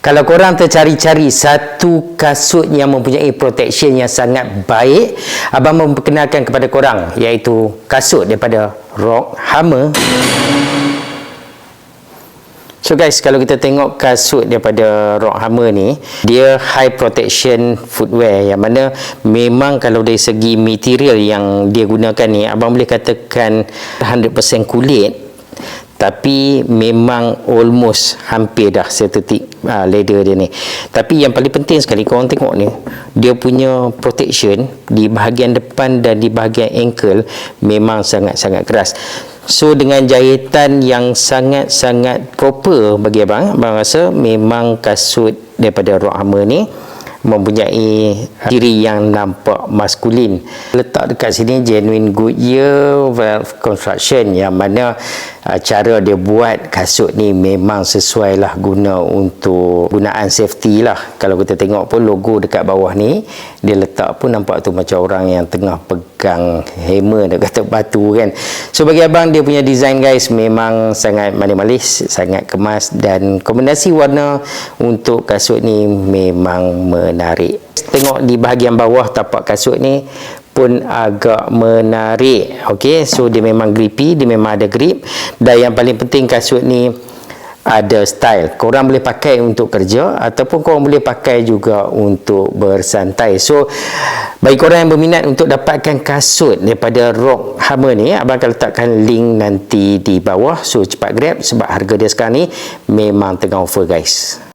Kalau korang tercari-cari satu kasut yang mempunyai protection yang sangat baik, abang memperkenalkan kepada korang, iaitu kasut daripada Rock Hammer. So guys, kalau kita tengok kasut daripada Rock Hammer ni, dia high protection footwear, yang mana memang kalau dari segi material yang dia gunakan ni, abang boleh katakan 100% kulit, tapi memang almost hampir dah synthetic leather dia ni. Tapi yang paling penting sekali korang tengok ni, dia punya protection di bahagian depan dan di bahagian ankle memang sangat-sangat keras. So dengan jahitan yang sangat-sangat proper bagi abang rasa memang kasut daripada Rock Hammer ni mempunyai ciri yang nampak maskulin. Letak dekat sini genuine Goodyear valve construction, yang mana cara dia buat kasut ni memang sesuai lah guna untuk gunaan safety lah. Kalau kita tengok pun logo dekat bawah ni, dia letak pun nampak tu macam orang yang tengah pegang hammer dekat kata batu kan. So bagi abang, dia punya design guys memang sangat manis-manis, sangat kemas, dan kombinasi warna untuk kasut ni memang menarik. Tengok di bahagian bawah tapak kasut ni pun agak menarik. Okey, so dia memang grippy, dia memang ada grip, dan yang paling penting kasut ni ada style. Korang boleh pakai untuk kerja ataupun korang boleh pakai juga untuk bersantai. So bagi korang yang berminat untuk dapatkan kasut daripada Rock Hammer ni, abang akan letakkan link nanti di bawah. So cepat grab sebab harga dia sekarang ni memang tengah offer guys.